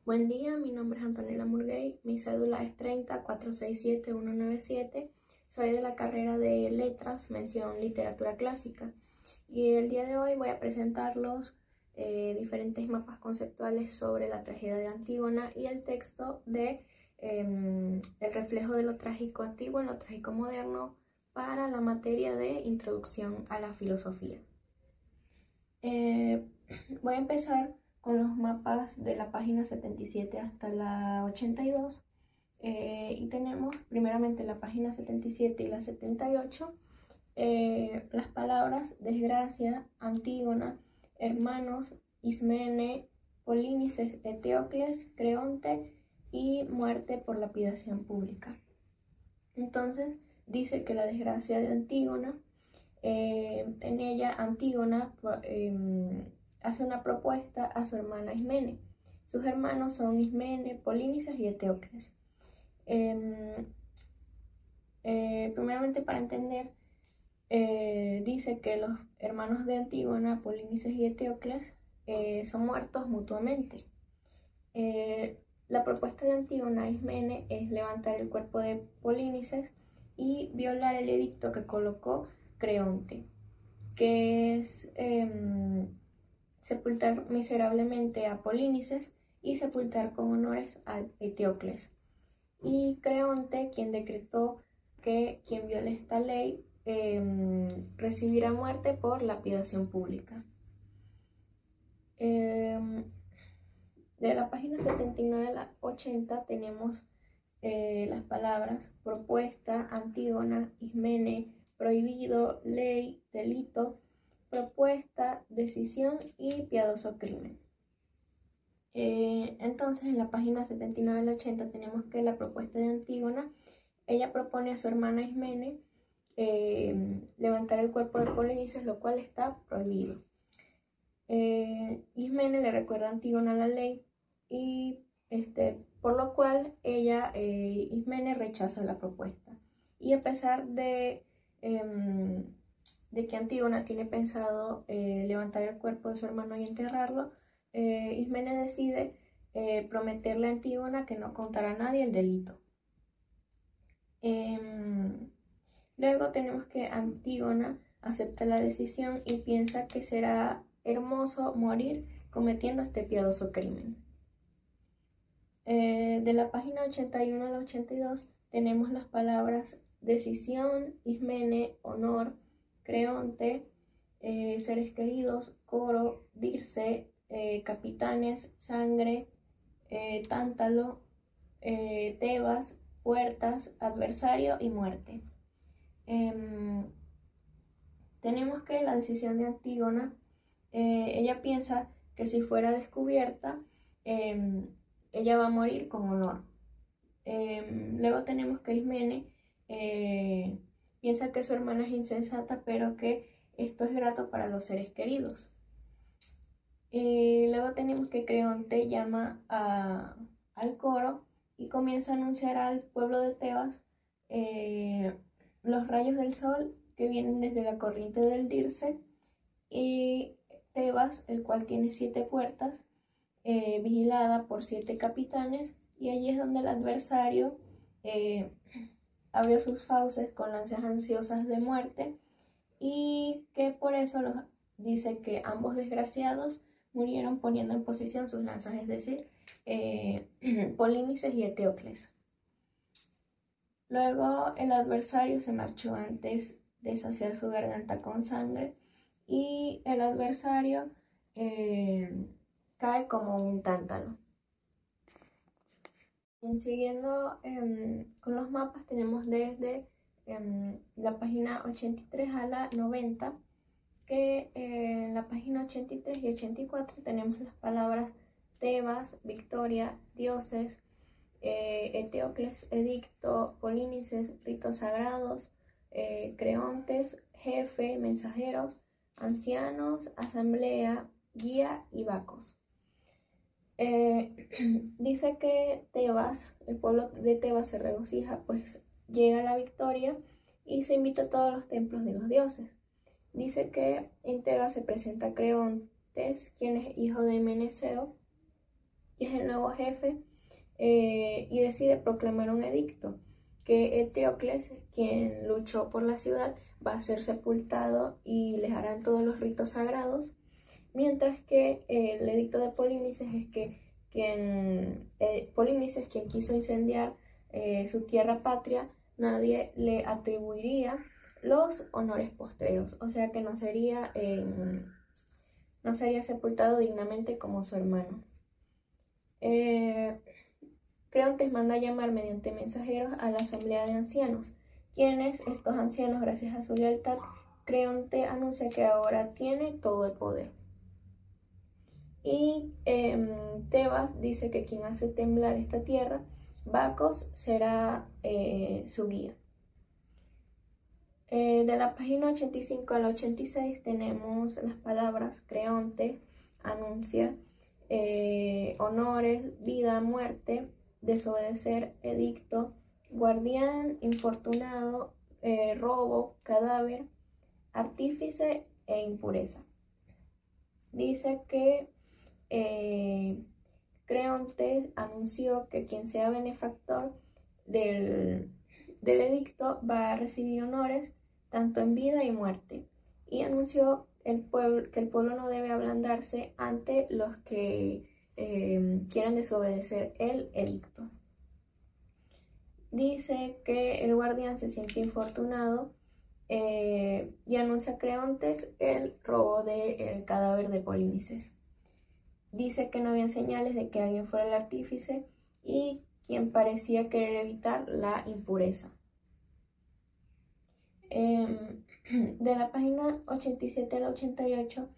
Buen día, mi nombre es Antonella Murguey, mi cédula es 30467197, soy de la carrera de Letras, mención Literatura Clásica, y el día de hoy voy a presentarlos diferentes mapas conceptuales sobre la tragedia de Antígona y el texto de El reflejo de lo trágico antiguo en lo trágico moderno para la materia de Introducción a la Filosofía. Voy a empezar con los mapas de la página 77 hasta la 82 y tenemos primeramente la página 77 y la 78 las palabras desgracia, Antígona, hermanos, Ismene, Polínices, Eteocles, Creonte y muerte por lapidación pública. Entonces dice que la desgracia de Antígona, en ella Antígona hace una propuesta a su hermana Ismene. Sus hermanos son Ismene, Polínices y Eteocles. Primeramente, para entender, dice que los hermanos de Antígona, Polínices y Eteocles, son muertos mutuamente. La propuesta de Antígona a Ismene es levantar el cuerpo de Polínices y violar el edicto que colocó Creonte, que es sepultar miserablemente a Polínices y sepultar con honores a Eteocles. Y Creonte, quien decretó que quien viole esta ley recibirá muerte por lapidación pública. De la página 79 a la 80 tenemos las palabras propuesta, Antígona, Ismene, prohibido, ley, delito, propuesta, decisión y piadoso crimen. Entonces, en la página 79 al 80 tenemos que la propuesta de Antígona, ella propone a su hermana Ismene levantar el cuerpo de Polinices, lo cual está prohibido. Ismene le recuerda a Antígona la ley y por lo cual ella, Ismene, rechaza la propuesta. Y a pesar de que Antígona tiene pensado levantar el cuerpo de su hermano y enterrarlo, Ismene decide prometerle a Antígona que no contará a nadie el delito. Luego tenemos que Antígona acepta la decisión y piensa que será hermoso morir cometiendo este piadoso crimen. De la página 81 a la 82 tenemos las palabras decisión, Ismene, honor, Creonte, seres queridos, coro, dirce, capitanes, sangre, tántalo, Tebas, puertas, adversario y muerte. Tenemos que la decisión de Antígona, ella piensa que si fuera descubierta, ella va a morir con honor. Luego tenemos que Ismene piensa que su hermana es insensata, pero que esto es grato para los seres queridos. Luego tenemos que Creonte llama al coro y comienza a anunciar al pueblo de Tebas los rayos del sol que vienen desde la corriente del Dirce y Tebas, el cual tiene 7 puertas, vigilada por 7 capitanes, y allí es donde el adversario abrió sus fauces con lanzas ansiosas de muerte, y que por eso dice que ambos desgraciados murieron poniendo en posición sus lanzas, es decir, Polínices y Eteocles. Luego el adversario se marchó antes de saciar su garganta con sangre y el adversario cae como un tántalo. Siguiendo con los mapas, tenemos desde la página 83 a la 90, que en la página 83 y 84 tenemos las palabras Tebas, victoria, dioses, Eteocles, edicto, Polínices, ritos sagrados, Creontes, jefe, mensajeros, ancianos, asamblea, guía y Bacos. Dice que Tebas, el pueblo de Tebas se regocija, pues llega la victoria y se invita a todos los templos de los dioses. Dice que en Tebas se presenta Creontes, quien es hijo de Meneceo, y es el nuevo jefe, y decide proclamar un edicto que Eteocles, quien luchó por la ciudad, va a ser sepultado y les harán todos los ritos sagrados, mientras que el edicto de Polinices es que Polinices, quien quiso incendiar su tierra patria, nadie le atribuiría los honores postreros, o sea que no sería sepultado dignamente como su hermano. Creontes manda a llamar mediante mensajeros a la asamblea de ancianos, quienes, estos ancianos, gracias a su lealtad, Creonte anuncia que ahora tiene todo el poder. Y Tebas dice que quien hace temblar esta tierra, Bacos, será su guía. De la página 85 a la 86 tenemos las palabras Creonte, anuncia, honores, vida, muerte, desobedecer, edicto, guardián, infortunado, robo, cadáver, artífice e impureza. Dice que Creonte anunció que quien sea benefactor del edicto va a recibir honores tanto en vida y muerte, y anunció que el pueblo no debe ablandarse ante los que quieran desobedecer el edicto. Dice que el guardián se siente infortunado y anuncia a Creontes el robo del cadáver de Polinices. Dice que no había señales de que alguien fuera el artífice y quien parecía querer evitar la impureza. De la página 87 a la 88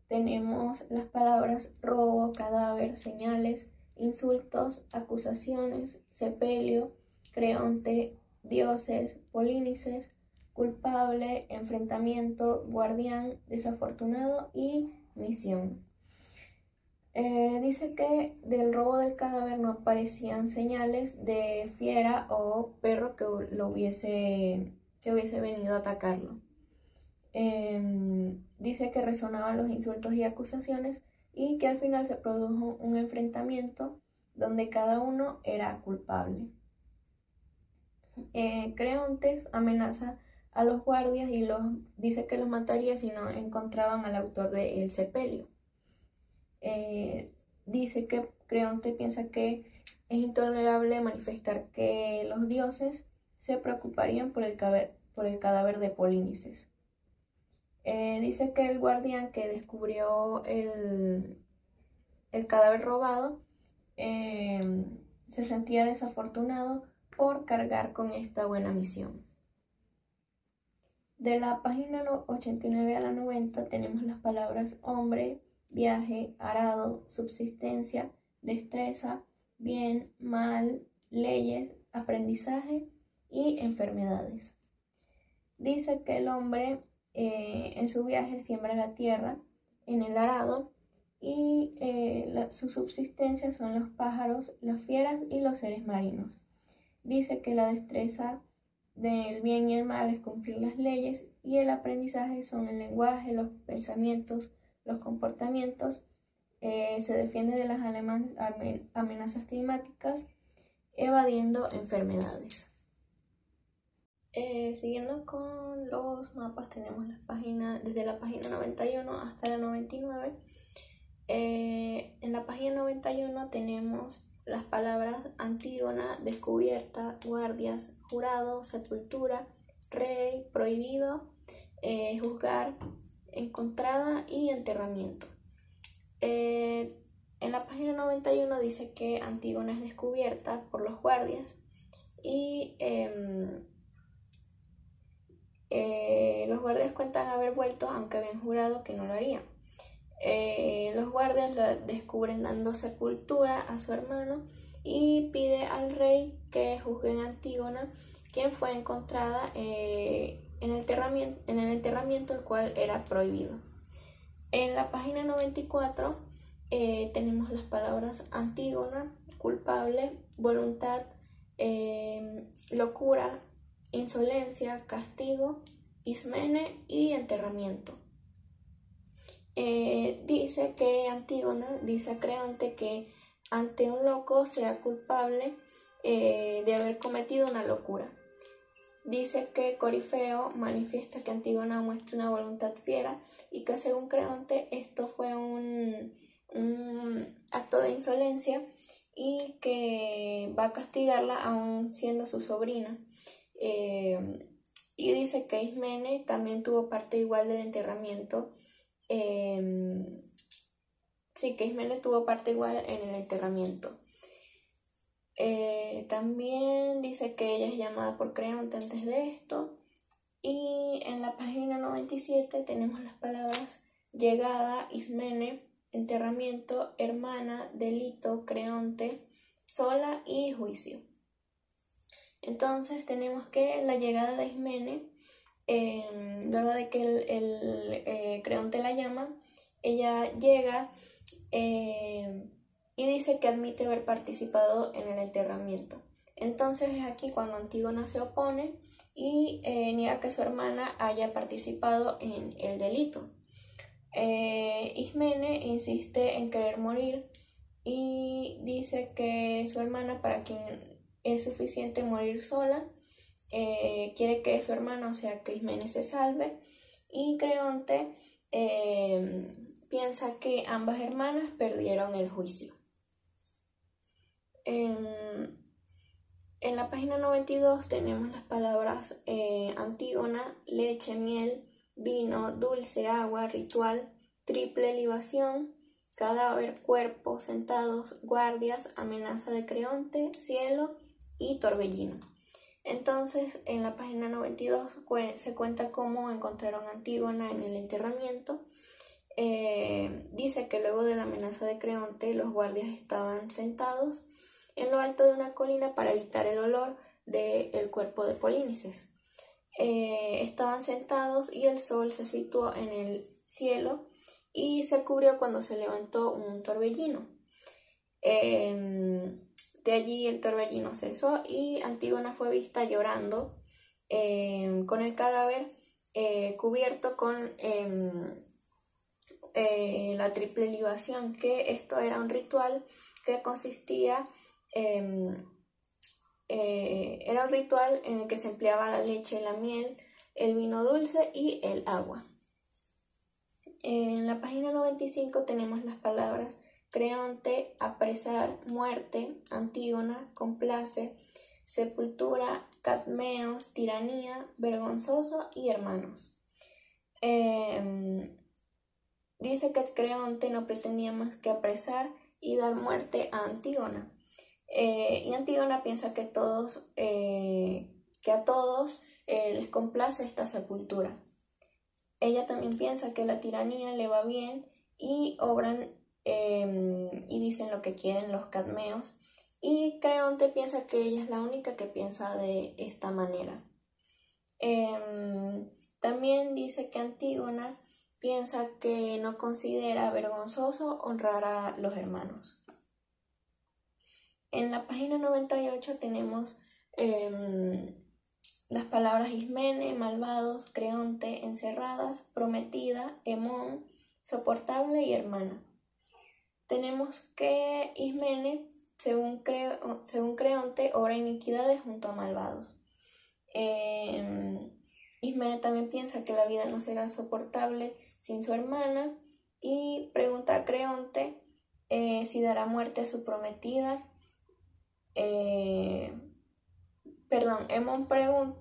tenemos las palabras robo, cadáver, señales, insultos, acusaciones, sepelio, Creonte, dioses, Polinices, culpable, enfrentamiento, guardián, desafortunado y misión. Dice que del robo del cadáver no aparecían señales de fiera o perro que hubiese venido a atacarlo. Dice que resonaban los insultos y acusaciones y que al final se produjo un enfrentamiento donde cada uno era culpable. Creontes amenaza a los guardias y dice que los mataría si no encontraban al autor del sepelio. Dice que Creonte piensa que es intolerable manifestar que los dioses se preocuparían por el cadáver de Polinices. Dice que el guardián que descubrió el cadáver robado se sentía desafortunado por cargar con esta buena misión. De la página 89 a la 90 tenemos las palabras hombre, viaje, arado, subsistencia, destreza, bien, mal, leyes, aprendizaje y enfermedades. Dice que el hombre en su viaje siembra la tierra, en el arado, y su subsistencia son los pájaros, las fieras y los seres marinos. Dice que la destreza del bien y el mal es cumplir las leyes, y el aprendizaje son el lenguaje, los pensamientos, los comportamientos, se defiende de las amenazas climáticas, evadiendo enfermedades. Siguiendo con los mapas, tenemos desde la página 91 hasta la 99. En la página 91 tenemos las palabras Antígona, descubierta, guardias, jurado, sepultura, rey, prohibido, juzgar, encontrada y enterramiento. En la página 91 dice que Antígona es descubierta por los guardias y los guardias cuentan haber vuelto, aunque habían jurado que no lo harían. Los guardias la descubren dando sepultura a su hermano y pide al rey que juzgue a Antígona, quien fue encontrada en el enterramiento, el cual era prohibido. En la página 94 tenemos las palabras Antígona, culpable, voluntad, locura, insolencia, castigo, Ismene y enterramiento. Dice que Antígona dice a Creonte que ante un loco sea culpable de haber cometido una locura. Dice que Corifeo manifiesta que Antígona muestra una voluntad fiera y que según Creonte esto fue un acto de insolencia y que va a castigarla aún siendo su sobrina. Y dice que Ismene también tuvo parte igual del enterramiento. Sí, que Ismene tuvo parte igual en el enterramiento. También dice que ella es llamada por Creonte antes de esto. Y en la página 97 tenemos las palabras llegada, Ismene, enterramiento, hermana, delito, Creonte, sola y juicio. Entonces tenemos que la llegada de Ismene, luego de que Creonte la llama, ella llega y dice que admite haber participado en el enterramiento. Entonces es aquí cuando Antígona se opone y niega que su hermana haya participado en el delito. Ismene insiste en querer morir y dice que su hermana, para quien es suficiente morir sola, quiere que su hermano, o sea que Ismene, se salve, y Creonte piensa que ambas hermanas perdieron el juicio. En la página 92 tenemos las palabras Antígona, leche, miel, vino, dulce, agua, ritual, triple libación, cadáver, cuerpo, sentados, guardias, amenaza de Creonte, cielo y torbellino. Entonces, en la página 92 se cuenta cómo encontraron a Antígona en el enterramiento. Dice que luego de la amenaza de Creonte, los guardias estaban sentados en lo alto de una colina para evitar el olor del cuerpo de Polinices. Estaban sentados y el sol se situó en el cielo y se cubrió cuando se levantó un torbellino. De allí el torbellino cesó y Antígona fue vista llorando con el cadáver cubierto con la triple libación, que esto era un ritual que consistía era un ritual en el que se empleaba la leche, la miel, el vino dulce y el agua. En la página 95 tenemos las palabras Creonte, apresar, muerte, Antígona, complace, sepultura, cadmeos, tiranía, vergonzoso y hermanos. Dice que Creonte no pretendía más que apresar y dar muerte a Antígona. Y Antígona piensa que a todos les complace esta sepultura. Ella también piensa que la tiranía le va bien y obran y dicen lo que quieren los cadmeos. Y Creonte piensa que ella es la única que piensa de esta manera. También dice que Antígona piensa que no considera vergonzoso honrar a los hermanos. En la página 98 tenemos las palabras Ismene, malvados, Creonte, encerradas, prometida, Hemón, soportable y hermana. Tenemos que Ismene, según Creonte, obra iniquidades junto a malvados. Ismene también piensa que la vida no será soportable sin su hermana y pregunta a Creonte si dará muerte a su prometida.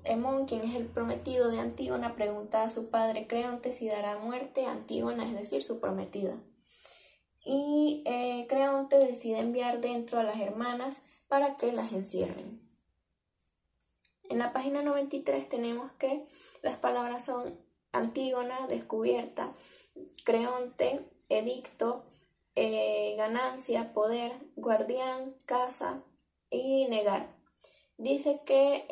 Hemón, quien es el prometido de Antígona, pregunta a su padre Creonte si dará muerte a Antígona, es decir, su prometida. Y Creonte decide enviar dentro a las hermanas para que las encierren. En la página 93 tenemos que las palabras son Antígona, descubierta, Creonte, edicto, ganancia, poder, guardián, casa y negar. Dice que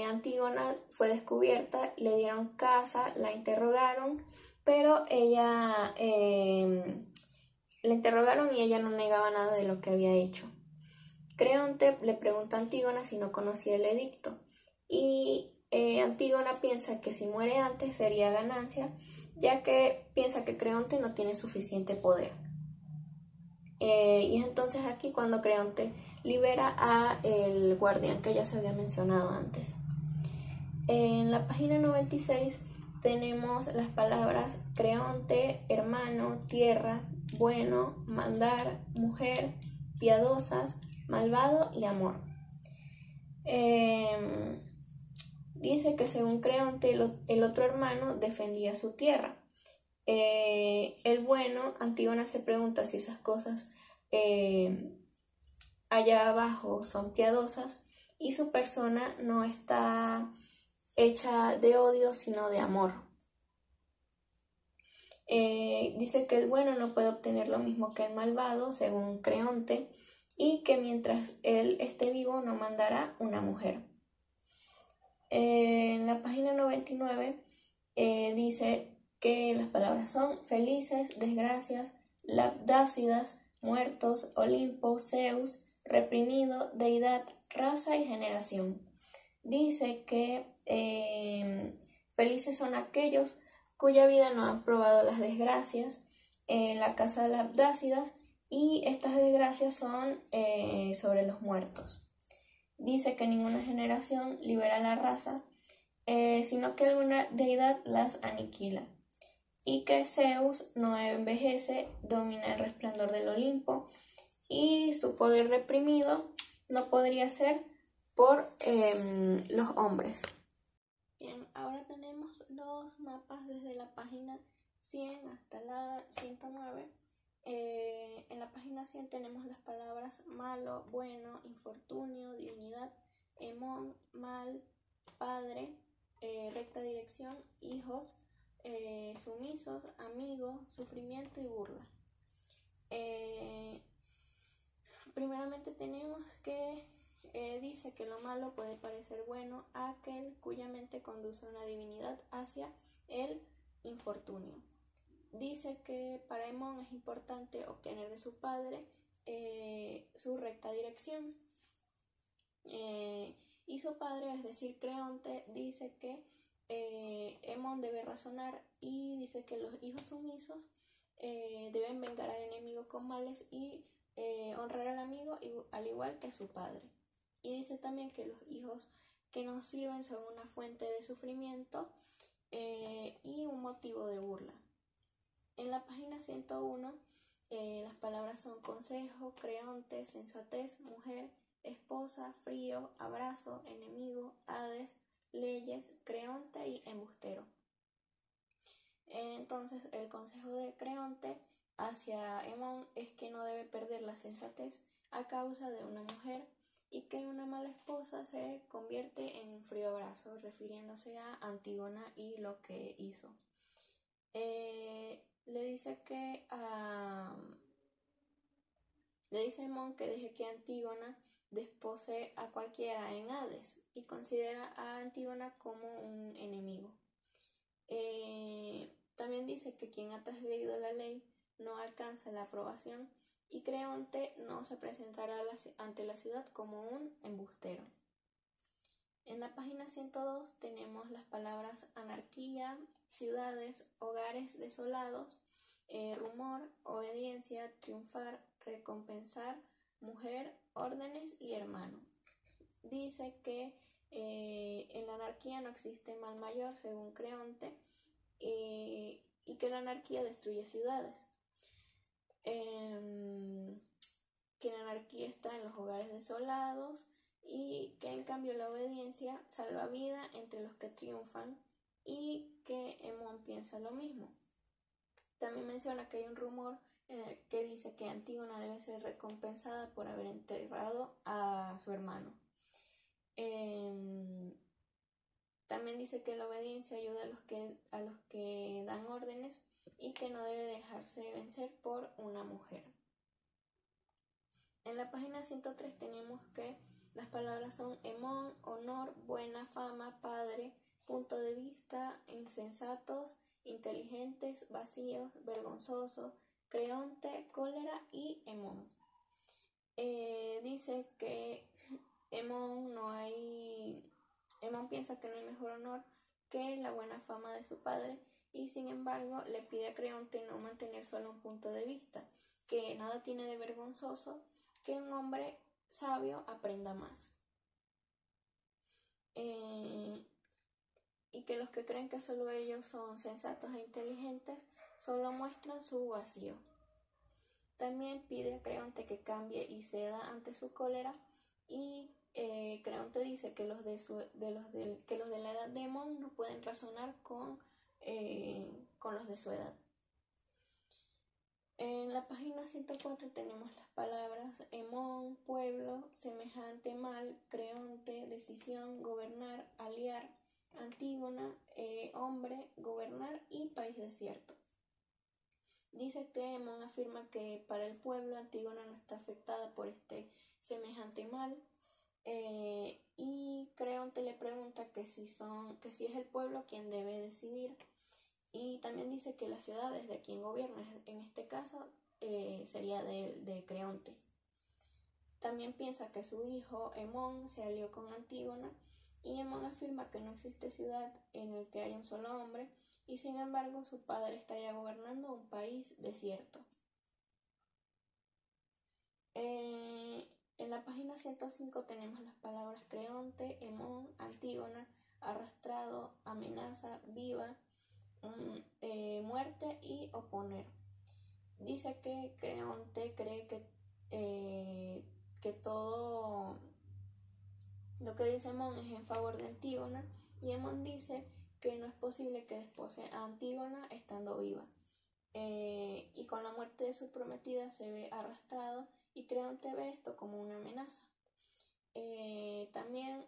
Antígona fue descubierta, le dieron casa, la interrogaron, pero ella la interrogaron y ella no negaba nada de lo que había hecho. Creonte le pregunta a Antígona si no conocía el edicto y Antígona piensa que si muere antes sería ganancia, ya que piensa que Creonte no tiene suficiente poder. Y es entonces aquí cuando Creonte libera a el guardián que ya se había mencionado antes. En la página 96 tenemos las palabras Creonte, hermano, tierra, bueno, mandar, mujer, piadosas, malvado y amor. Dice que según Creonte el otro hermano defendía su tierra. El bueno, Antígona se pregunta si esas cosas allá abajo son piadosas y su persona no está hecha de odio sino de amor. Dice que el bueno no puede obtener lo mismo que el malvado, según Creonte, y que mientras él esté vivo no mandará una mujer. En la página 99 dice que las palabras son felices, desgracias, labdácidas, muertos, Olimpo, Zeus, reprimido, deidad, raza y generación. Dice que felices son aquellos cuya vida no han probado las desgracias en la casa de labdácidas, y estas desgracias son sobre los muertos. Dice que ninguna generación libera la raza, sino que alguna deidad las aniquila, y que Zeus no envejece, domina el resplandor del Olimpo, y su poder reprimido no podría ser por los hombres. Bien, ahora tenemos los mapas desde la página 100 hasta la 109. En la página 100 tenemos las palabras malo, bueno, infortunio, divinidad, emón, mal, padre, recta dirección, hijos, sumisos, amigo, sufrimiento y burla. Primeramente tenemos que dice que lo malo puede parecer bueno a aquel cuya mente conduce a una divinidad hacia el infortunio. Dice que para Emón es importante obtener de su padre su recta dirección. Y su padre, es decir, Creonte, dice que Emón debe razonar, y dice que los hijos sumisos deben vengar al enemigo con males y honrar al amigo al igual que a su padre. Y dice también que los hijos que nos sirven son una fuente de sufrimiento y un motivo de burla. En la página 101 las palabras son consejo, Creonte, sensatez, mujer, esposa, frío, abrazo, enemigo, Hades, leyes, Creonte y embustero. Entonces el consejo de Creonte hacia Emón es que no debe perder la sensatez a causa de una mujer, y que una mala esposa se convierte en un frío abrazo, refiriéndose a Antígona y lo que hizo. Le dice Emón que deje que Antígona despose a cualquiera en Hades, y considera a Antígona como un enemigo. También dice que quien ha transgredido la ley no alcanza la aprobación, y Creonte no se presentará ante la ciudad como un embustero. En la página 102 tenemos las palabras anarquía, ciudades, hogares desolados, rumor, obediencia, triunfar, recompensar, mujer, órdenes y hermano. Dice que en la anarquía no existe mal mayor, según Creonte, y que la anarquía destruye ciudades. Que la anarquía está en los hogares desolados, y que en cambio la obediencia salva vida entre los que triunfan, y que Emón piensa lo mismo. También menciona que hay un rumor que dice que Antígona debe ser recompensada por haber enterrado a su hermano. También dice que la obediencia ayuda a los que dan órdenes, y que no debe dejarse vencer por una mujer. En la página 103 tenemos que las palabras son Emón, honor, buena fama, padre, punto de vista, insensatos, inteligentes, vacíos, vergonzosos, Creonte, cólera y Emón. Dice que Emón piensa que no hay mejor honor que la buena fama de su padre, y sin embargo le pide a Creonte no mantener solo un punto de vista, que nada tiene de vergonzoso que un hombre sabio aprenda más. Y que los que creen que solo ellos son sensatos e inteligentes solo muestran su vacío. También pide a Creonte que cambie y ceda ante su cólera, y Creonte dice que los de la edad de Hemón no pueden razonar con los de su edad. En la página 104 tenemos las palabras Hemón, pueblo, semejante, mal, Creonte, decisión, gobernar, aliar, Antígona, hombre, gobernar y país desierto. Dice que Hemón afirma que para el pueblo Antígona no está afectada por este semejante mal, y Creonte le pregunta que si es el pueblo quien debe decidir, y también dice que las ciudades de quien gobierna, en este caso, sería de Creonte. También piensa que su hijo Hemón se alió con Antígona, y Hemón afirma que no existe ciudad en el que haya un solo hombre, y sin embargo su padre estaría gobernando un país desierto. En la página 105 tenemos las palabras Creonte, Hemón, Antígona, arrastrado, amenaza, viva, muerte y oponer. Dice que Creonte cree que todo lo que dice Hemón es en favor de Antígona, y Hemón dice que no es posible que despose a Antígona estando viva. Y con la muerte de su prometida se ve arrastrado, y Creonte ve esto como una amenaza. También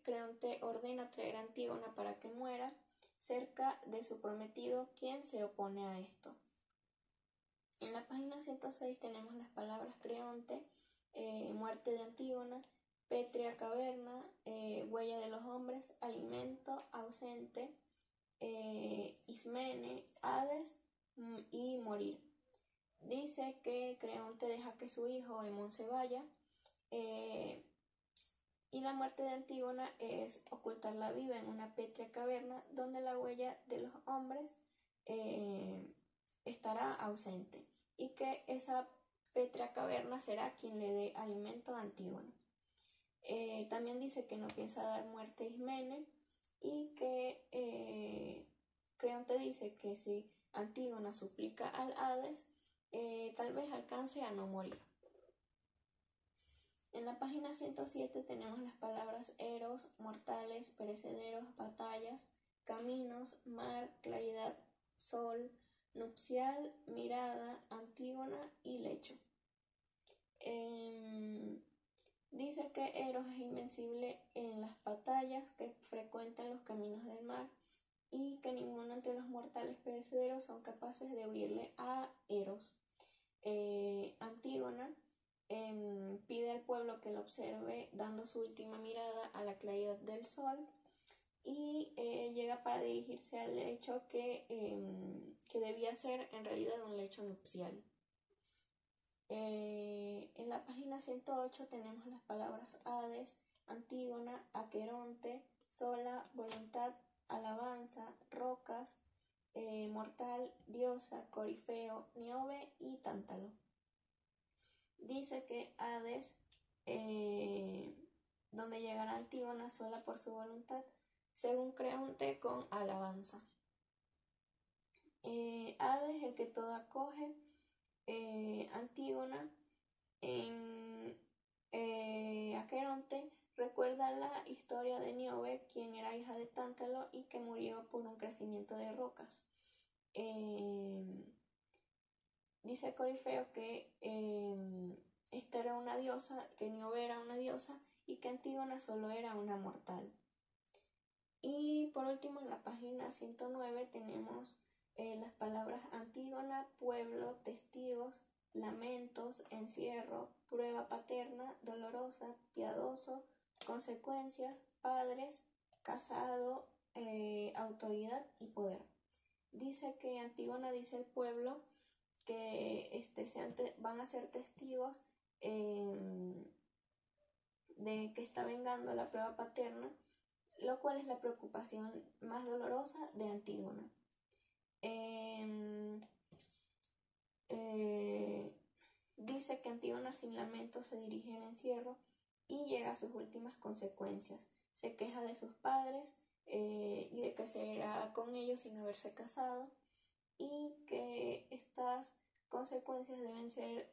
Creonte ordena traer a Antígona para que muera cerca de su prometido, quien se opone a esto. En la página 106 tenemos las palabras Creonte, muerte de Antígona, pétrea caverna, huella de los hombres, alimento, ausente, Ismene, Hades y morir. Dice que Creonte deja que su hijo Hemón se vaya, y la muerte de Antígona es ocultarla viva en una pétrea caverna donde la huella de los hombres estará ausente, y que esa pétrea caverna será quien le dé alimento a Antígona. También dice que no piensa dar muerte a Ismene, y que Creonte dice que si Antígona suplica al Hades, tal vez alcance a no morir. En la página 107 tenemos las palabras eros, mortales, perecederos, batallas, caminos, mar, claridad, sol, nupcial, mirada, Antígona y lecho. Dice que Eros es invencible en las batallas, que frecuentan los caminos del mar, y que ninguno entre los mortales perecederos son capaces de huirle a Eros. Antígona pide al pueblo que lo observe dando su última mirada a la claridad del sol, y llega para dirigirse al lecho que debía ser en realidad un lecho nupcial. En la página 108 tenemos las palabras Hades, Antígona, Aqueronte, sola, voluntad, alabanza, rocas, mortal, diosa, corifeo, Niobe y tántalo. Dice que Hades, donde llegará Antígona sola por su voluntad, según Creonte, con alabanza. Hades, el que todo acoge, Antígona, en Aqueronte, recuerda la historia de Niobe, quien era hija de Tántalo y que murió por un crecimiento de rocas. Dice Corifeo que esta era una diosa, que Niobe era una diosa y que Antígona solo era una mortal. Y por último, en la página 109 tenemos las palabras Antígona, pueblo, testigos, lamentos, encierro, prueba paterna, dolorosa, piadoso, consecuencias, padres, casado, autoridad y poder. Dice que Antígona dice al pueblo que van a ser testigos de que está vengando la prueba paterna, lo cual es la preocupación más dolorosa de Antígona. dice que Antígona sin lamento se dirige al encierro y llega a sus últimas consecuencias. Se queja de sus padres y de que se irá con ellos sin haberse casado, y que estas consecuencias deben ser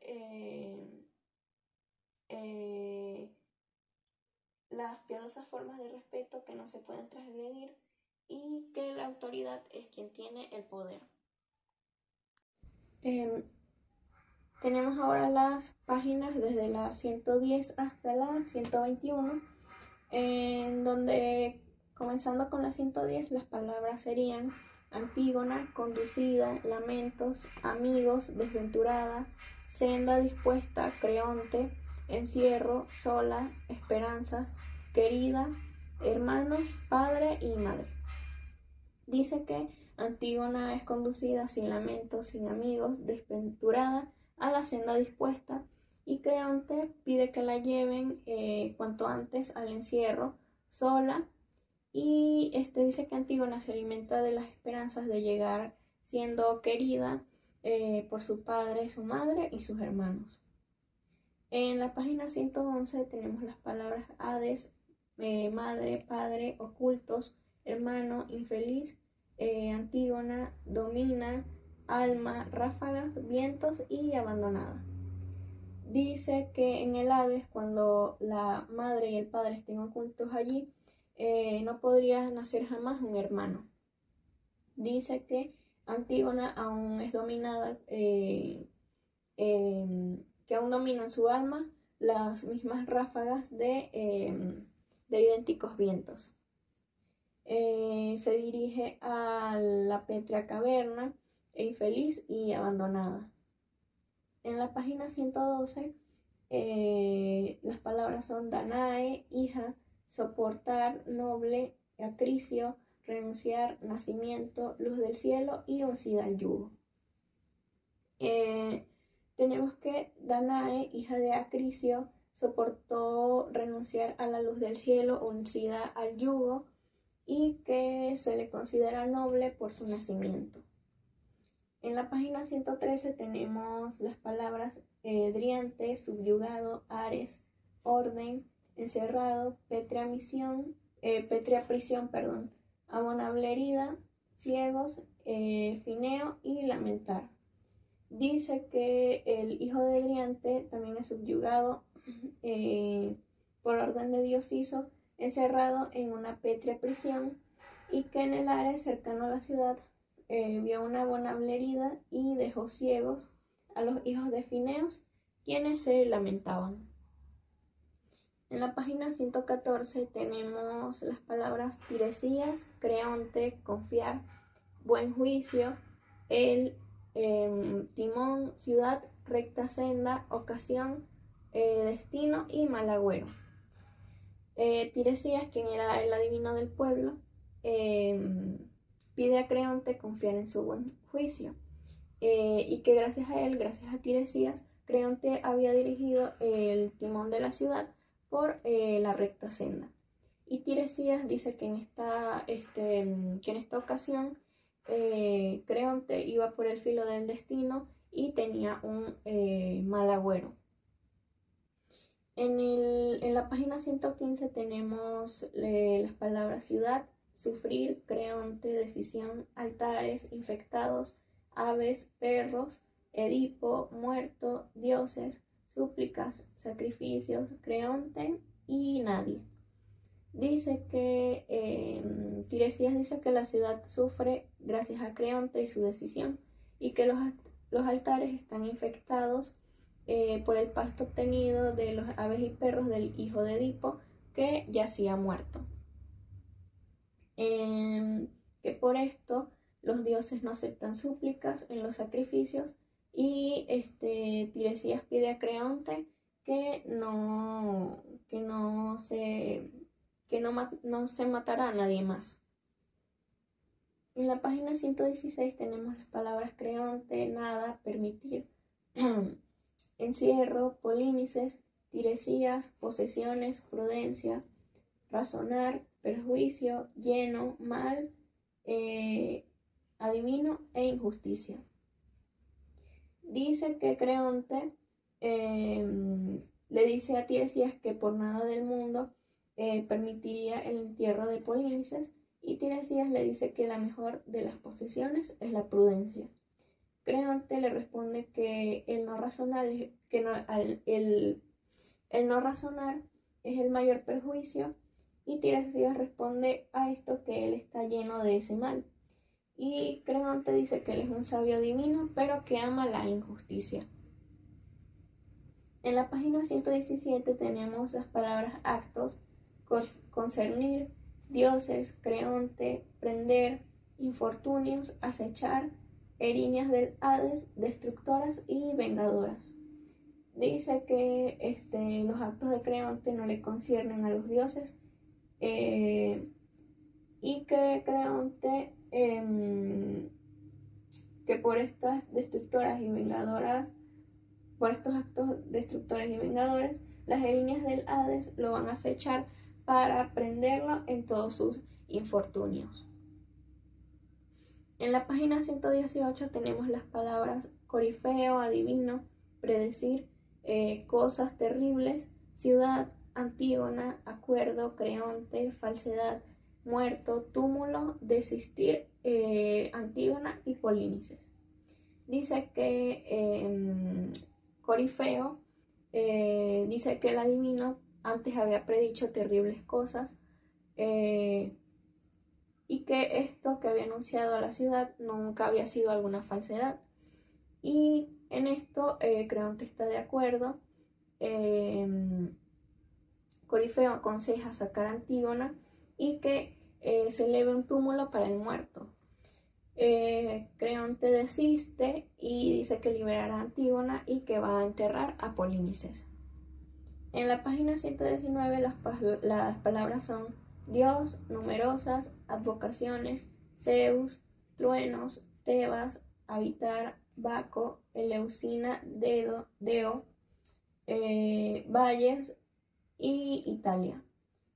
las piadosas formas de respeto que no se pueden transgredir, y que la autoridad es quien tiene el poder. Tenemos ahora las páginas desde la 110 hasta la 121, en donde, comenzando con la 110, las palabras serían Antígona, conducida, lamentos, amigos, desventurada, senda dispuesta, Creonte, encierro, sola, esperanzas, querida, hermanos, padre y madre. Dice que Antígona es conducida sin lamentos, sin amigos, desventurada, a la senda dispuesta, y Creonte pide que la lleven cuanto antes al encierro, sola, y dice que Antígona se alimenta de las esperanzas de llegar siendo querida por su padre, su madre y sus hermanos. En la página 111 tenemos las palabras Hades, madre, padre, ocultos, hermano, infeliz, Antígona, domina, alma, ráfagas, vientos y abandonada. Dice que en el Hades, cuando la madre y el padre estén ocultos allí, no podría nacer jamás un hermano. Dice que Antígona aún es dominada, que aún dominan su alma las mismas ráfagas de idénticos vientos. Se dirige a la pétrea caverna, infeliz y abandonada. En la página 112, las palabras son Danae, hija, soportar, noble, acricio, renunciar, nacimiento, luz del cielo y uncida al yugo. Tenemos que Danae, hija de Acricio, soportó renunciar a la luz del cielo, uncida al yugo, y que se le considera noble por su nacimiento. En la página 113 tenemos las palabras Driante, subyugado, Ares, orden, encerrado, pétrea prisión, abonable herida, ciegos, fineo y lamentar. Dice que el hijo de Driante también es subyugado, por orden de Diosiso, encerrado en una pétrea prisión, y que en el Ares cercano a la ciudad vio una abonable herida y dejó ciegos a los hijos de Fineos, quienes se lamentaban. En la página 114 tenemos las palabras Tiresías, Creonte, confiar, buen juicio, el timón, ciudad, recta senda, ocasión, destino y malagüero. Tiresías, quien era el adivino del pueblo, pide a Creonte confiar en su buen juicio, y que gracias a él, gracias a Tiresías, Creonte había dirigido el timón de la ciudad por la recta senda. Y Tiresías dice que en esta ocasión Creonte iba por el filo del destino y tenía un mal agüero. En la página 115 tenemos las palabras ciudad, sufrir, Creonte, decisión, altares, infectados, aves, perros, Edipo, muerto, dioses, súplicas, sacrificios, Creonte y nadie. Dice que Tiresías dice que la ciudad sufre gracias a Creonte y su decisión, y que los altares están infectados por el pasto obtenido de los aves y perros del hijo de Edipo, que yacía muerto. Que por esto los dioses no aceptan súplicas en los sacrificios, y Tiresías pide a Creonte que no se matará a nadie más. En la página 116 tenemos las palabras Creonte, nada, permitir, encierro, polínices, Tiresías, posesiones, prudencia, razonar, perjuicio, lleno, mal, adivino e injusticia. Dice que Creonte le dice a Tiresias que por nada del mundo permitiría el entierro de Polinices, y Tiresias le dice que la mejor de las posesiones es la prudencia. Creonte le responde que el no razonar, el no razonar es el mayor perjuicio, y Tiresias responde a esto que él está lleno de ese mal. Y Creonte dice que él es un sabio divino, pero que ama la injusticia. En la página 117 tenemos las palabras actos, concernir, dioses, Creonte, prender, infortunios, acechar, erinias del Hades, destructoras y vengadoras. Dice que los actos de Creonte no le conciernen a los dioses, y que Creonte, que por estas destructoras y vengadoras, por estos actos destructores y vengadores, las erinias del Hades lo van a acechar para prenderlo en todos sus infortunios. En la página 118 tenemos las palabras corifeo, adivino, predecir, cosas terribles, ciudad, Antígona, acuerdo, Creonte, falsedad, muerto, túmulo, desistir, Antígona y Polinices. Dice que Corifeo dice que el adivino antes había predicho terribles cosas, y que esto que había anunciado a la ciudad nunca había sido alguna falsedad. Y en esto Creonte está de acuerdo. Corifeo aconseja sacar a Antígona y que se eleve un túmulo para el muerto. Creonte desiste y dice que liberará a Antígona y que va a enterrar a Polinices. En la página 119 las palabras son Dios, numerosas, advocaciones, Zeus, truenos, Tebas, habitar, Baco, Eleusina, Deo, valles y Italia.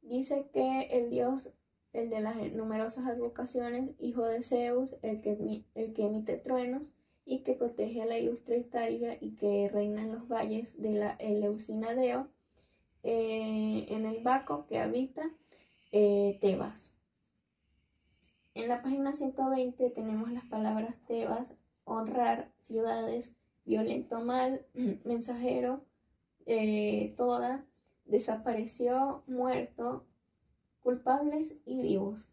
Dice que el dios, el de las numerosas advocaciones, hijo de Zeus, el que emite truenos y que protege a la ilustre Italia y que reina en los valles de la Eleusina Deo, en el Baco que habita Tebas. En la página 120 tenemos las palabras Tebas, honrar, ciudades, violento mal, mensajero, toda, desapareció, muerto, culpables y vivos.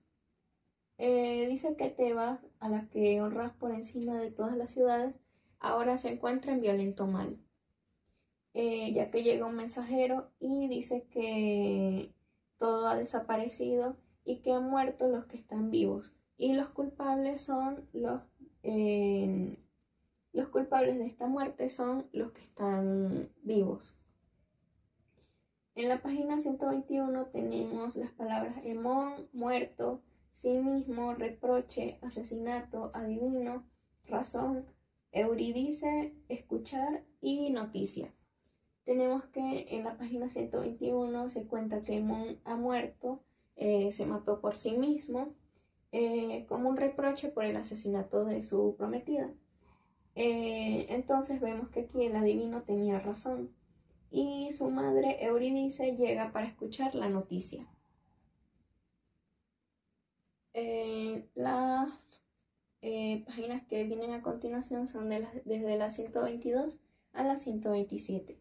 Dice que Tebas, a la que honras por encima de todas las ciudades, ahora se encuentra en violento mal, ya que llega un mensajero y dice que todo ha desaparecido y que han muerto los que están vivos, y los culpables de esta muerte son los que están vivos. En la página 121 tenemos las palabras Hemón, muerto, sí mismo, reproche, asesinato, adivino, razón, Eurídice, escuchar y noticia. Tenemos que en la página 121 se cuenta que Hemón ha muerto, se mató por sí mismo, como un reproche por el asesinato de su prometida. Entonces vemos que aquí el adivino tenía razón y su madre Eurídice llega para escuchar la noticia. Las páginas que vienen a continuación son desde la 122 a la 127.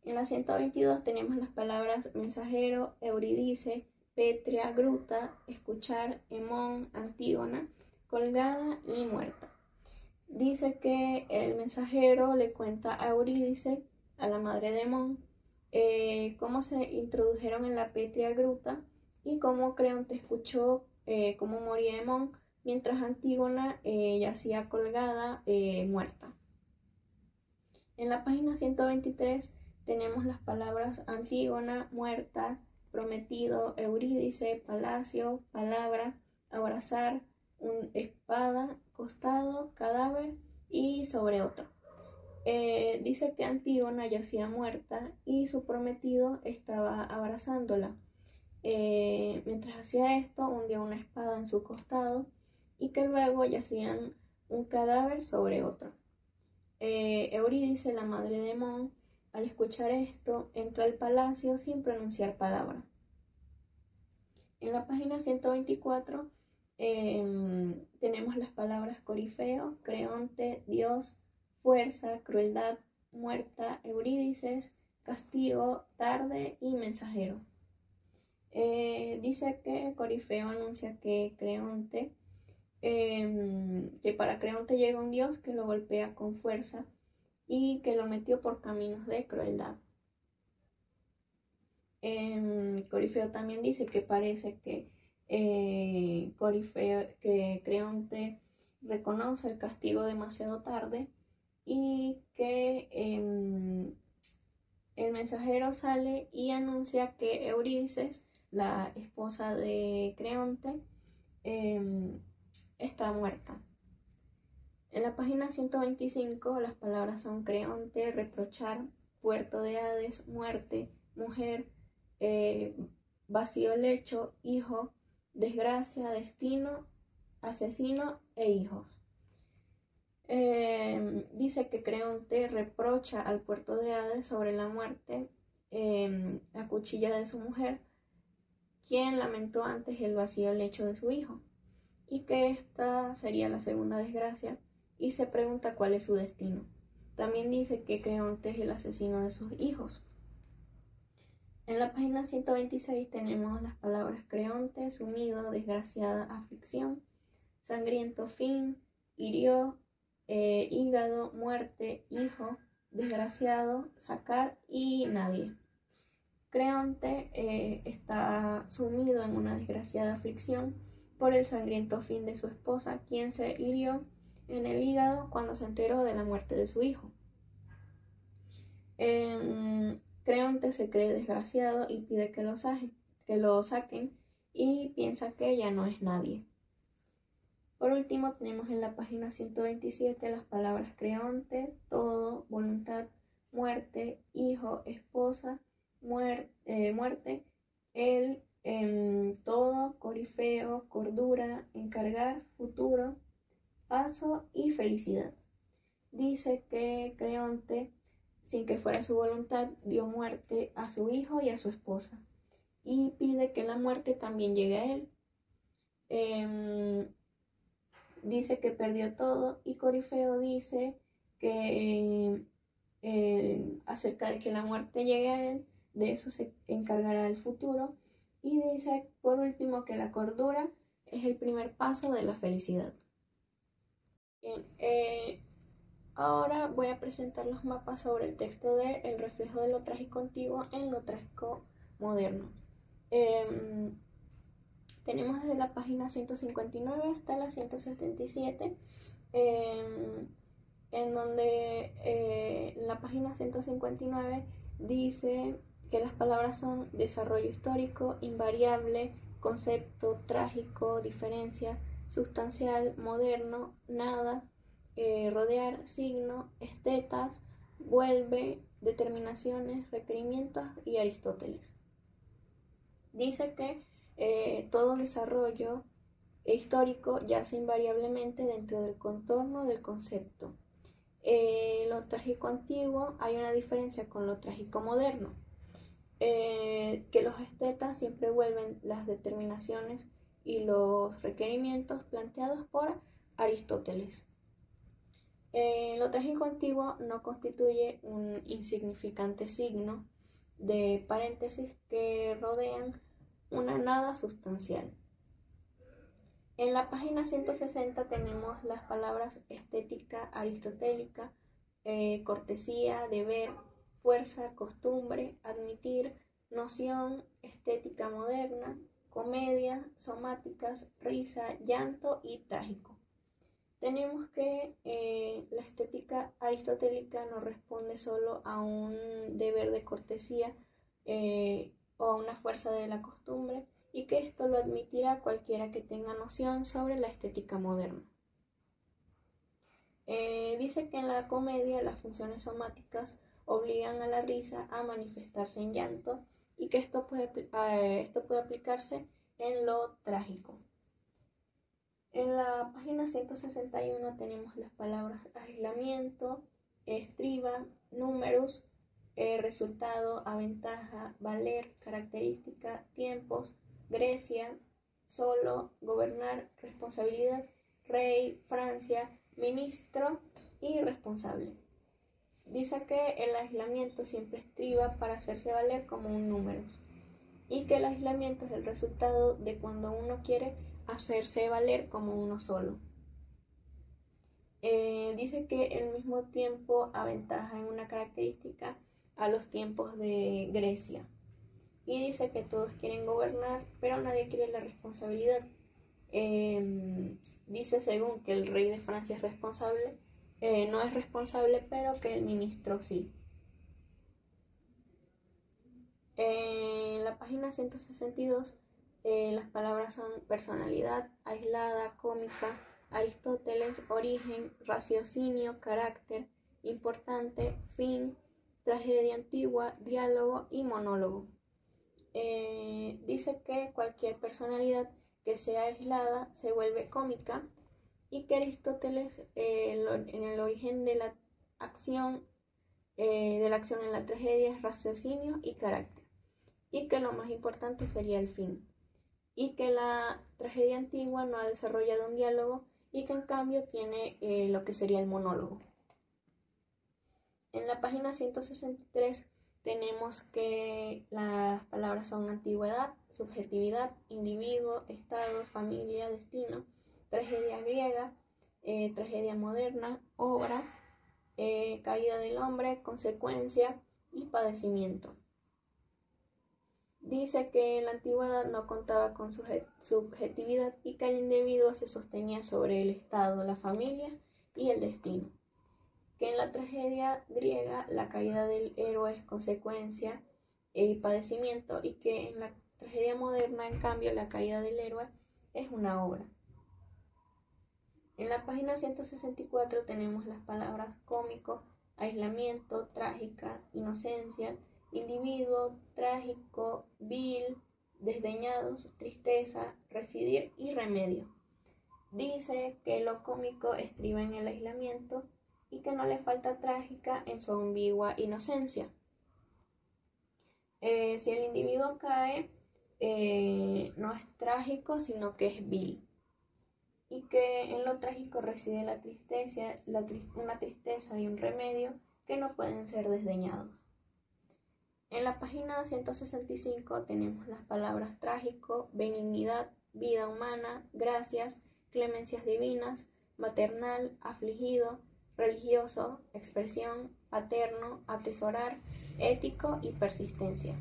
En la 122 tenemos las palabras mensajero, Eurídice, Pétrea, gruta, escuchar, Hemón, Antígona, colgada y muerta. Dice que el mensajero le cuenta a Eurídice, a la madre de Hemón, cómo se introdujeron en la pétrea gruta y cómo Creonte escuchó cómo moría Hemón, mientras Antígona yacía colgada, muerta. En la página 123 tenemos las palabras Antígona, muerta, prometido, Eurídice, palacio, palabra, abrazar, espada, costado, cadáver y sobre otro. Dice que Antígona yacía muerta y su prometido estaba abrazándola. Mientras hacía esto, hundió una espada en su costado y que luego yacían un cadáver sobre otro. Eurídice, la madre de Mon, al escuchar esto, entra al palacio sin pronunciar palabra. En la página 124 tenemos las palabras Corifeo, Creonte, Dios, fuerza, crueldad, muerta, Eurídices, castigo, tarde y mensajero. Dice que Corifeo anuncia que Creonte, que para Creonte llega un dios que lo golpea con fuerza y que lo metió por caminos de crueldad. Corifeo también dice que parece que Creonte reconoce el castigo demasiado tarde y que el mensajero sale y anuncia que Eurídice, la esposa de Creonte, está muerta. En la página 125 las palabras son Creonte, reprochar, puerto de Hades, muerte, mujer, vacío lecho, hijo, desgracia, destino, asesino e hijos. Dice que Creonte reprocha al puerto de Hades sobre la muerte a cuchilla de su mujer, quien lamentó antes el vacío lecho de su hijo, y que esta sería la segunda desgracia, y se pregunta cuál es su destino. También dice que Creonte es el asesino de sus hijos. En la página 126 tenemos las palabras Creonte, sumido, desgraciada, aflicción, sangriento fin, hirió, hígado, muerte, hijo, desgraciado, sacar y nadie. Creonte está sumido en una desgraciada aflicción por el sangriento fin de su esposa, quien se hirió en el hígado cuando se enteró de la muerte de su hijo. Creonte se cree desgraciado y pide que lo saquen y piensa que ya no es nadie. Por último tenemos en la página 127 las palabras Creonte, todo, voluntad, muerte, hijo, esposa, muerte, el, todo, corifeo, cordura, encargar, futuro, paso y felicidad. Dice que Creonte, sin que fuera su voluntad, dio muerte a su hijo y a su esposa, y pide que la muerte también llegue a él. Dice que perdió todo, y Corifeo dice que acerca de que la muerte llegue a él, de eso se encargará el futuro, y dice por último que la cordura es el primer paso de la felicidad. Bien, ahora voy a presentar los mapas sobre el texto de El reflejo de lo trágico antiguo en lo trágico moderno. Tenemos desde la página 159 hasta la 177, en donde en la página 159 dice que las palabras son desarrollo histórico, invariable, concepto, trágico, diferencia, sustancial, moderno, nada, rodear, signo, estetas, vuelve, determinaciones, requerimientos y Aristóteles. Dice que todo desarrollo histórico yace invariablemente dentro del contorno del concepto. Lo trágico antiguo hay una diferencia con lo trágico moderno, que los estetas siempre vuelven las determinaciones y los requerimientos planteados por Aristóteles. Lo trágico antiguo no constituye un insignificante signo de paréntesis que rodean una nada sustancial. En la página 160 tenemos las palabras estética aristotélica, cortesía, deber, fuerza, costumbre, admitir, noción, estética moderna, comedia, somáticas, risa, llanto y trágico. Tenemos que la estética aristotélica no responde solo a un deber de cortesía o a una fuerza de la costumbre, y que esto lo admitirá cualquiera que tenga noción sobre la estética moderna. Dice que en la comedia las funciones somáticas obligan a la risa a manifestarse en llanto, y que esto puede aplicarse en lo trágico. En la página 161 tenemos las palabras aislamiento, estriba, numerus, resultado, aventaja, valer, característica, tiempos, Grecia, solo, gobernar, responsabilidad, rey, Francia, ministro y responsable. Dice que el aislamiento siempre estriba para hacerse valer como un número y que el aislamiento es el resultado de cuando uno quiere hacerse valer como uno solo. Dice que el mismo tiempo aventaja en una característica a los tiempos de Grecia. Y dice que todos quieren gobernar, pero nadie quiere la responsabilidad. Dice según que el rey de Francia es responsable, no es responsable, pero que el ministro sí. En la página 162, las palabras son personalidad, aislada, cómica, Aristóteles, origen, raciocinio, carácter, importante, fin, tragedia antigua, diálogo y monólogo. Dice que cualquier personalidad que sea aislada se vuelve cómica y que Aristóteles en el origen de la acción en la tragedia es raciocinio y carácter y que lo más importante sería el fin y que la tragedia antigua no ha desarrollado un diálogo y que en cambio tiene lo que sería el monólogo. En la página 163 tenemos que las palabras son antigüedad, subjetividad, individuo, estado, familia, destino, tragedia griega, tragedia moderna, obra, caída del hombre, consecuencia y padecimiento. Dice que en la antigüedad no contaba con subjetividad y que el individuo se sostenía sobre el estado, la familia y el destino. Que en la tragedia griega la caída del héroe es consecuencia y padecimiento y que en la tragedia moderna, en cambio, la caída del héroe es una obra. En la página 164 tenemos las palabras cómico, aislamiento, trágica, inocencia, individuo, trágico, vil, desdeñados, tristeza, residir y remedio. Dice que lo cómico estriba en el aislamiento y que no le falta trágica en su ambigua inocencia. Si el individuo cae, no es trágico, sino que es vil. Y que en lo trágico reside la tristeza, una tristeza y un remedio que no pueden ser desdeñados. En la página 165 tenemos las palabras trágico, benignidad, vida humana, gracias, clemencias divinas, maternal, afligido, religioso, expresión, paterno, atesorar, ético y persistencia.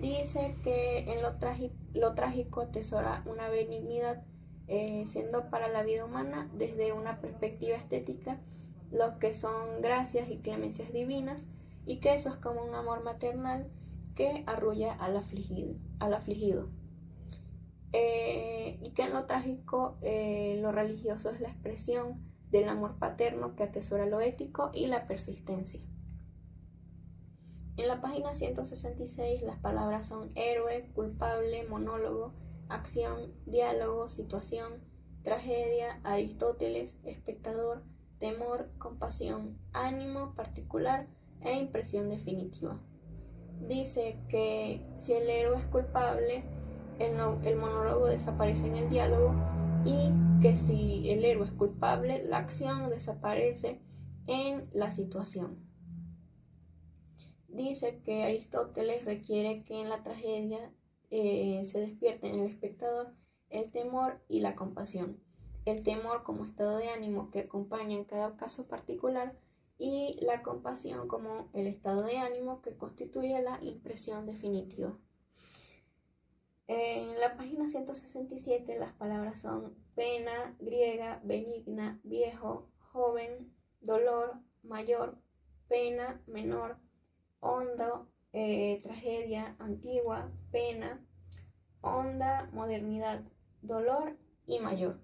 Dice que en lo trágico atesora una benignidad, siendo para la vida humana desde una perspectiva estética lo que son gracias y clemencias divinas y que eso es como un amor maternal que arrulla al afligido. Y que en lo trágico lo religioso es la expresión del amor paterno que atesora lo ético y la persistencia. En la página 166 las palabras son héroe, culpable, monólogo, acción, diálogo, situación, tragedia, Aristóteles, espectador, temor, compasión, ánimo particular e impresión definitiva. Dice que si el héroe es culpable, el monólogo desaparece en el diálogo y que si el héroe es culpable, la acción desaparece en la situación. Dice que Aristóteles requiere que en la tragedia se despierte en el espectador el temor y la compasión. El temor como estado de ánimo que acompaña en cada caso particular y la compasión como el estado de ánimo que constituye la impresión definitiva. En la página 167 las palabras son pena, griega, benigna, viejo, joven, dolor, mayor, pena, menor, hondo, tragedia, antigua, pena, honda, modernidad, dolor y mayor.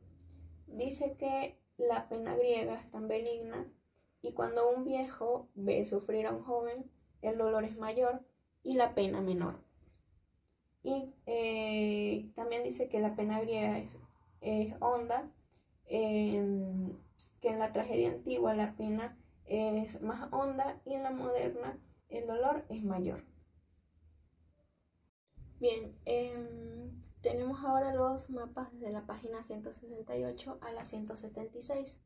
Dice que la pena griega es tan benigna y cuando un viejo ve sufrir a un joven, el dolor es mayor y la pena menor. Y también dice que la pena griega es honda, que en la tragedia antigua la pena es más honda y en la moderna el dolor es mayor. Bien, tenemos ahora los mapas desde la página 168 a la 176.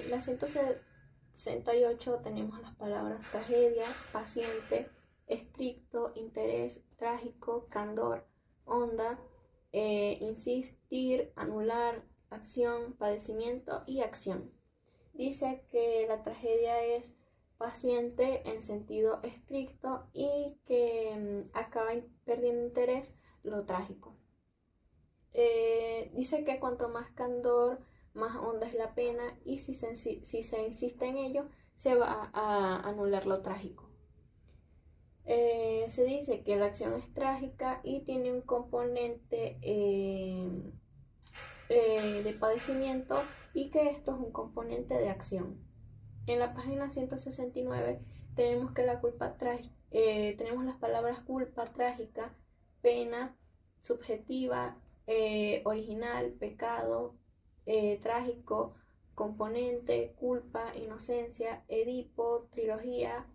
La 168 tenemos las palabras tragedia, paciente, estricto, interés, trágico, candor, honda, insistir, anular, acción, padecimiento y acción. Dice que la tragedia es paciente en sentido estricto y que acaba perdiendo interés lo trágico. Dice que cuanto más candor, más honda es la pena y si se insiste en ello, se va a anular lo trágico. Se dice que la acción es trágica y tiene un componente de padecimiento y que esto es un componente de acción. En la página 169 tenemos que tenemos las palabras culpa, trágica, pena, subjetiva, original, pecado, trágico, componente, culpa, inocencia, Edipo, trilogía,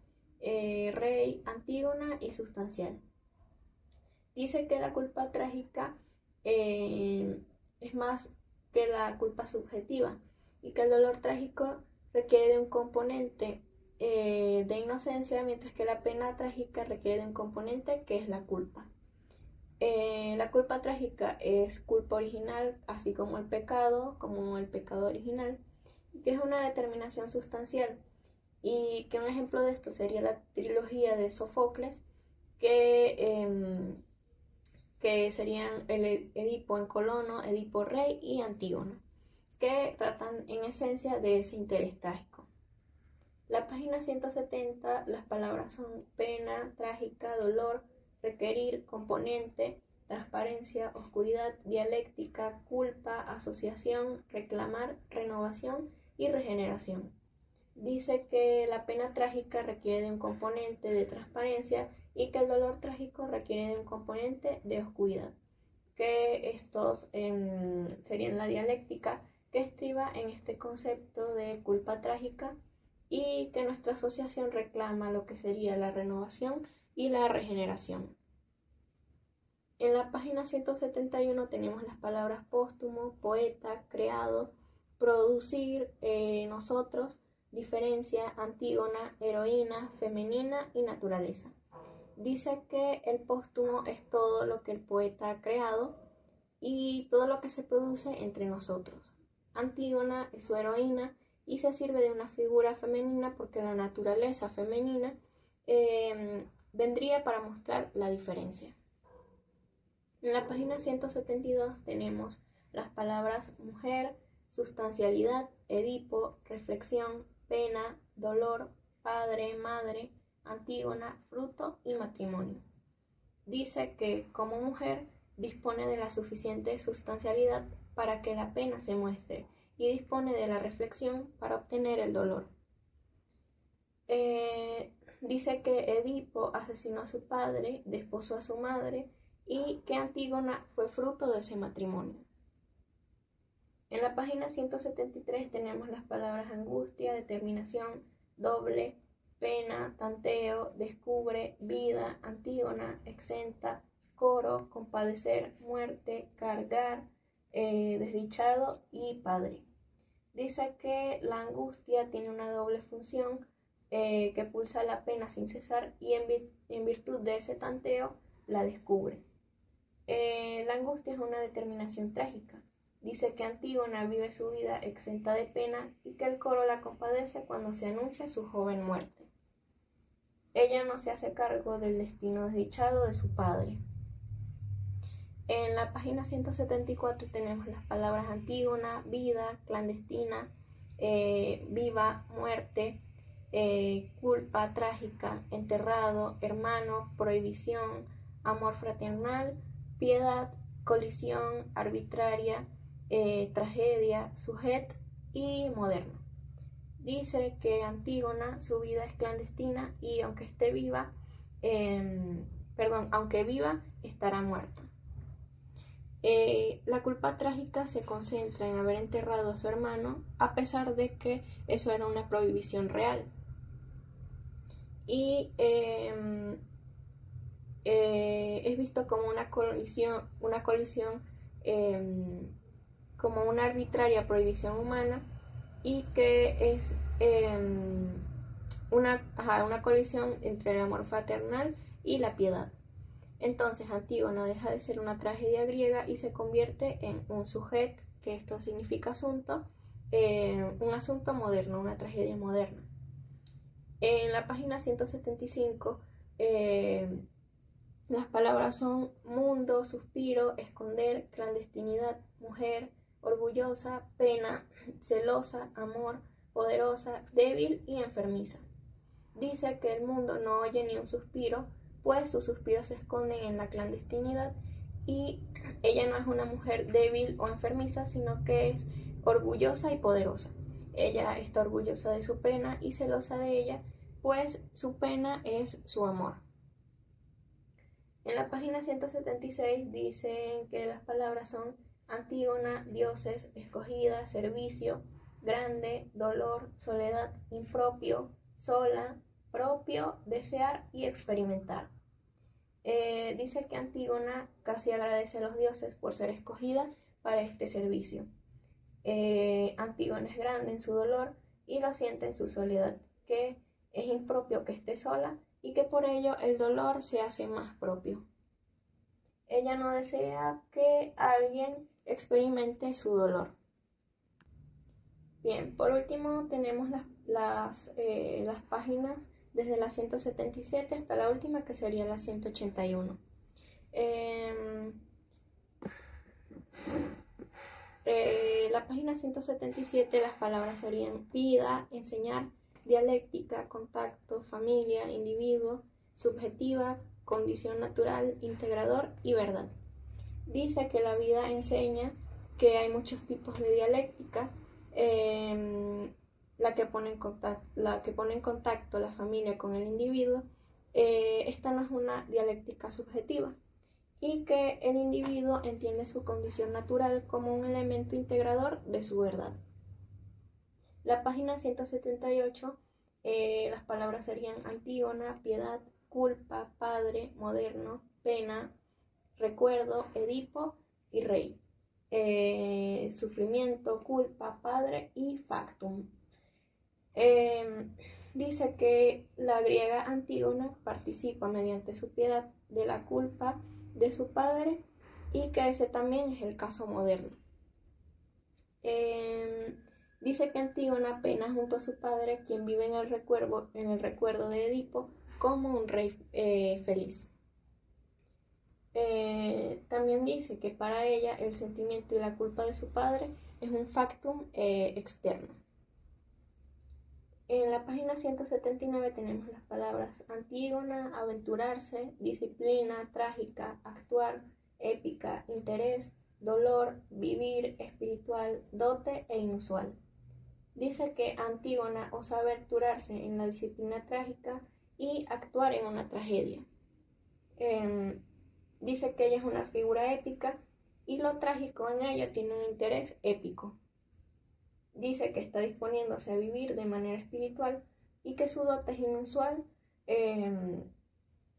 rey, Antígona y sustancial. Dice que la culpa trágica es más que la culpa subjetiva y que el dolor trágico requiere de un componente de inocencia, mientras que la pena trágica requiere de un componente que es la culpa. La culpa trágica es culpa original, así como el pecado original, que es una determinación sustancial. Y que un ejemplo de esto sería la trilogía de Sófocles, que serían el Edipo en Colono, Edipo Rey y Antígona, que tratan en esencia de ese interés trágico. La página 170, las palabras son pena, trágica, dolor, requerir, componente, transparencia, oscuridad, dialéctica, culpa, asociación, reclamar, renovación y regeneración. Dice que la pena trágica requiere de un componente de transparencia y que el dolor trágico requiere de un componente de oscuridad, que estos serían la dialéctica, que estriba en este concepto de culpa trágica y que nuestra asociación reclama lo que sería la renovación y la regeneración. En la página 171 tenemos las palabras póstumo, poeta, creado, producir, nosotros, diferencia, Antígona, heroína, femenina y naturaleza. Dice que el póstumo es todo lo que el poeta ha creado y todo lo que se produce entre nosotros. Antígona es su heroína y se sirve de una figura femenina porque la naturaleza femenina vendría para mostrar la diferencia. En la página 172 tenemos las palabras mujer, sustancialidad, Edipo, reflexión, pena, dolor, padre, madre, Antígona, fruto y matrimonio. Dice que como mujer dispone de la suficiente sustancialidad para que la pena se muestre y dispone de la reflexión para obtener el dolor. Dice que Edipo asesinó a su padre, desposó a su madre y que Antígona fue fruto de ese matrimonio. En la página 173 tenemos las palabras angustia, determinación, doble, pena, tanteo, descubre, vida, Antígona, exenta, coro, compadecer, muerte, cargar, desdichado y padre. Dice que la angustia tiene una doble función que pulsa la pena sin cesar y en virtud de ese tanteo la descubre. La angustia es una determinación trágica. Dice que Antígona vive su vida exenta de pena y que el coro la compadece cuando se anuncia su joven muerte. Ella no se hace cargo del destino desdichado de su padre. En la página 174 tenemos las palabras Antígona, vida, clandestina, viva, muerte, culpa, trágica, enterrado, hermano, prohibición, amor fraternal, piedad, colisión, arbitraria, tragedia, sujet y moderno. Dice que Antígona, su vida es clandestina y aunque viva, estará muerta. La culpa trágica se concentra en haber enterrado a su hermano, a pesar de que eso era una prohibición real. Y es visto como una colisión como una arbitraria prohibición humana, y que es una colisión entre el amor fraternal y la piedad. Entonces Antígona deja de ser una tragedia griega y se convierte en un sujet, que esto significa asunto, un asunto moderno, una tragedia moderna. En la página 175 las palabras son mundo, suspiro, esconder, clandestinidad, mujer, orgullosa, pena, celosa, amor, poderosa, débil y enfermiza. Dice que el mundo no oye ni un suspiro, pues sus suspiros se esconden en la clandestinidad, y ella no es una mujer débil o enfermiza, sino que es orgullosa y poderosa. Ella está orgullosa de su pena y celosa de ella, pues su pena es su amor. En la página 176 dicen que las palabras son Antígona, dioses, escogida, servicio, grande, dolor, soledad, impropio, sola, propio, desear y experimentar. Dice que Antígona casi agradece a los dioses por ser escogida para este servicio. Antígona es grande en su dolor y lo siente en su soledad, que es impropio que esté sola y que por ello el dolor se hace más propio. Ella no desea que alguien experimente su dolor. Bien, por último tenemos las páginas desde la 177 hasta la última, que sería la 181. La página 177, las palabras serían vida, enseñar, dialéctica, contacto, familia, individuo, subjetiva, condición natural, integrador y verdad. Dice que la vida enseña que hay muchos tipos de dialéctica, la que pone en contacto la familia con el individuo. Esta no es una dialéctica subjetiva, y que el individuo entiende su condición natural como un elemento integrador de su verdad. La página 178, las palabras serían Antígona, piedad, culpa, padre, moderno, pena, recuerdo, Edipo y rey. Sufrimiento, culpa, padre y factum. Dice que la griega Antígona participa mediante su piedad de la culpa de su padre, y que ese también es el caso moderno. Dice que Antígona pena junto a su padre, quien vive en el recuerdo de Edipo como un rey feliz. También dice que para ella el sentimiento y la culpa de su padre es un factum externo. En la página 179 tenemos las palabras Antígona, aventurarse, disciplina, trágica, actuar, épica, interés, dolor, vivir, espiritual, dote e inusual. Dice que Antígona osa aventurarse en la disciplina trágica y actuar en una tragedia. Dice que ella es una figura épica y lo trágico en ella tiene un interés épico. Dice que está disponiéndose a vivir de manera espiritual y que su dote es inusual, que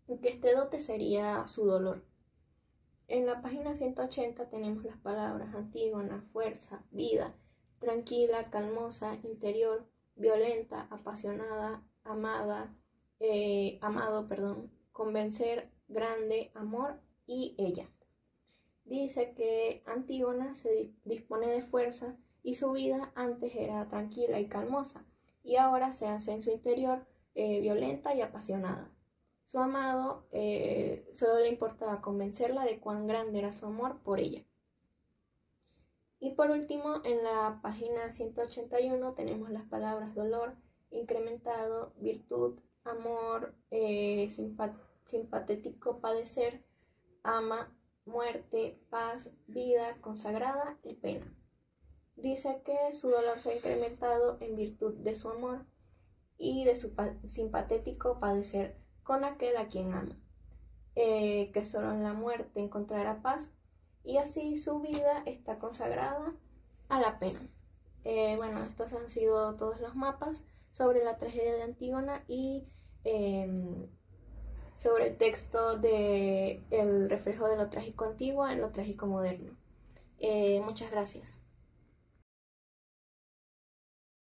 este dote sería su dolor. En la página 180 tenemos las palabras Antígona, fuerza, vida, tranquila, calmosa, interior, violenta, apasionada, amado, convencer, grande, amor y ella. Dice que Antígona se dispone de fuerza y su vida antes era tranquila y calmosa, y ahora se hace en su interior violenta y apasionada. Su amado solo le importaba convencerla de cuán grande era su amor por ella. Y por último, en la página 181 tenemos las palabras dolor, incrementado, virtud, amor, simpatético, padecer, ama, muerte, paz, vida, consagrada y pena. Dice que su dolor se ha incrementado en virtud de su amor y de su simpatético padecer con aquel a quien ama, que solo en la muerte encontrará paz, y así su vida está consagrada a la pena. Bueno, estos han sido todos los mapas sobre la tragedia de Antígona y sobre el texto de El reflejo de lo trágico antiguo en lo trágico moderno. Muchas gracias.